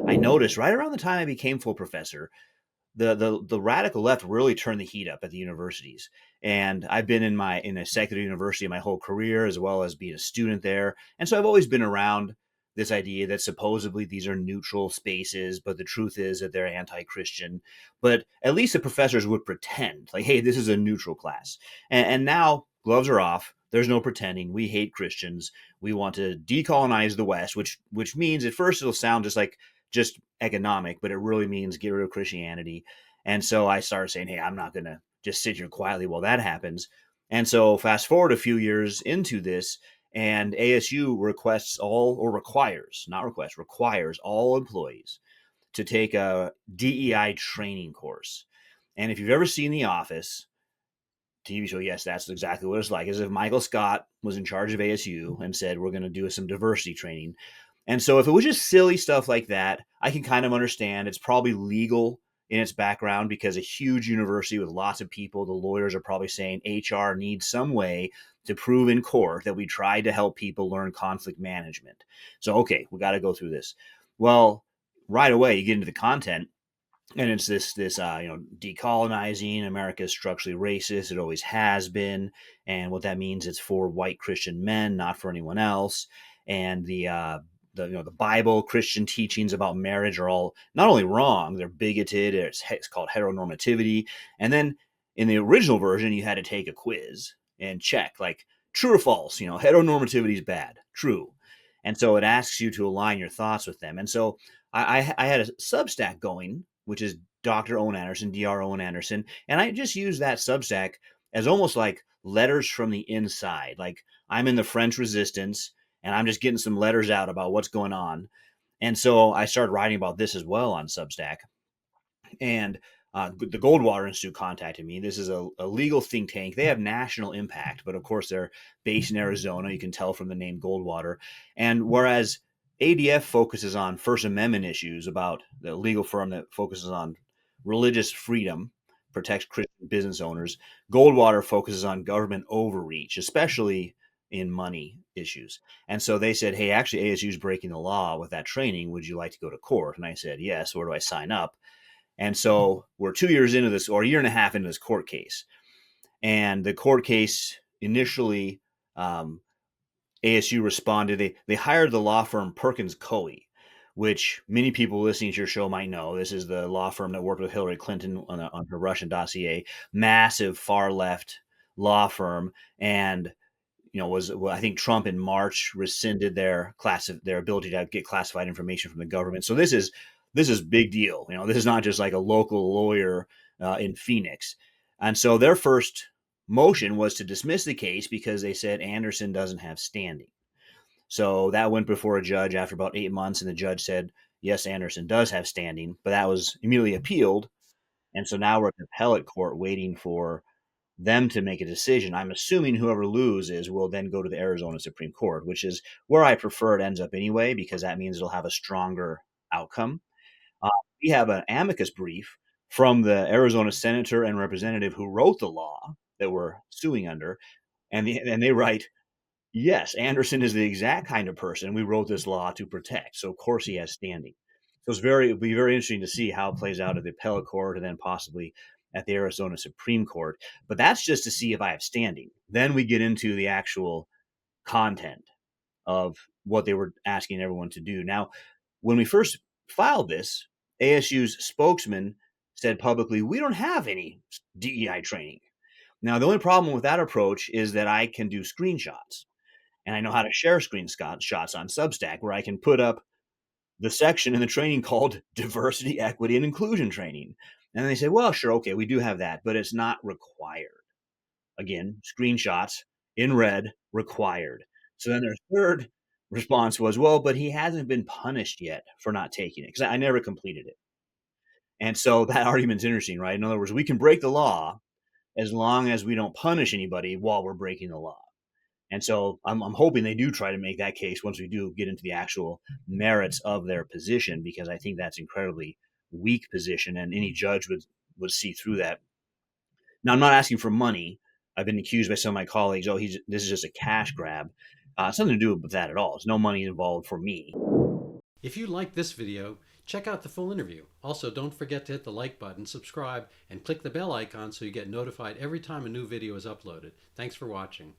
I noticed right around the time I became full professor, the radical left really turned the heat up at the universities. And I've been in a secular university my whole career, as well as being a student there. And so I've always been around this idea that supposedly these are neutral spaces, but the truth is that they're anti-Christian. But at least the professors would pretend like, hey, this is a neutral class. And now gloves are off. There's no pretending. We hate Christians. We want to decolonize the West, which means at first it'll sound just economic, but it really means get rid of Christianity. And so I started saying, hey, I'm not going to just sit here quietly while that happens. And so fast forward a few years into this, and ASU requests all, or requires, not requests, requires all employees to take a DEI training course. And if you've ever seen The Office TV show, yes, that's exactly what it's like. As if Michael Scott was in charge of ASU and said, we're going to do some diversity training. And so if it was just silly stuff like that, I can kind of understand. It's probably legal in its background because a huge university with lots of people, the lawyers are probably saying HR needs some way to prove in court that we tried to help people learn conflict management. So, okay, we got to go through this. Well, right away, you get into the content. And it's this decolonizing. America is structurally racist. It always has been. And what that means, it's for white Christian men, not for anyone else. And the Bible, Christian teachings about marriage are all not only wrong, they're bigoted. It's called heteronormativity. And then in the original version, you had to take a quiz and check like true or false. Heteronormativity is bad. True. And so it asks you to align your thoughts with them. And so I had a Substack going, which is Dr. Owen Anderson, Dr. Owen Anderson. And I just use that Substack as almost like letters from the inside. Like I'm in the French Resistance and I'm just getting some letters out about what's going on. And so I started writing about this as well on Substack. And the Goldwater Institute contacted me. This is a legal think tank. They have national impact, but of course they're based in Arizona. You can tell from the name Goldwater. And whereas ADF focuses on First Amendment issues about the legal firm that focuses on religious freedom, protects Christian business owners, Goldwater focuses on government overreach, especially in money issues. And so they said, hey, actually ASU is breaking the law with that training. Would you like to go to court? And I said, yes. Where do I sign up? And so we're 2 years into this, or a year and a half into this court case. And the court case initially, ASU responded. They hired the law firm Perkins Coie, which many people listening to your show might know. This is the law firm that worked with Hillary Clinton on her Russian dossier. Massive far left law firm, and I think Trump in March rescinded their ability to get classified information from the government. So this is big deal. This is not just like a local lawyer in Phoenix. And so their first motion was to dismiss the case because they said Anderson doesn't have standing. So that went before a judge after about 8 months, and the judge said, yes, Anderson does have standing, but that was immediately appealed. And so now we're at the appellate court waiting for them to make a decision. I'm assuming whoever loses will then go to the Arizona Supreme Court, which is where I prefer it ends up anyway, because that means it'll have a stronger outcome. We have an amicus brief from the Arizona senator and representative who wrote the law that we're suing under, and they write, yes, Anderson is the exact kind of person we wrote this law to protect, so of course he has standing. So it'll be very interesting to see how it plays out at the appellate court and then possibly at the Arizona Supreme Court. But that's just to see if I have standing. Then we get into the actual content of what they were asking everyone to do. Now, when we first filed this, ASU's spokesman said publicly, we don't have any DEI training. Now, the only problem with that approach is that I can do screenshots, and I know how to share screenshots on Substack where I can put up the section in the training called Diversity, Equity, and Inclusion Training. And they said, well, sure, okay, we do have that, but it's not required. Again, screenshots in red, required. So then their third response was, well, but he hasn't been punished yet for not taking it because I never completed it. And so that argument's interesting, right? In other words, we can break the law as long as we don't punish anybody while we're breaking the law. And so I'm hoping they do try to make that case once we do get into the actual merits of their position, because I think that's incredibly weak position, and any judge would see through that. Now, I'm not asking for money. I've been accused by some of my colleagues, this is just a cash grab. It's nothing to do with that at all. There's no money involved for me. If you like this video, Check out the full interview. Also, don't forget to hit the like button, subscribe, and click the bell icon so you get notified every time a new video is uploaded. Thanks for watching.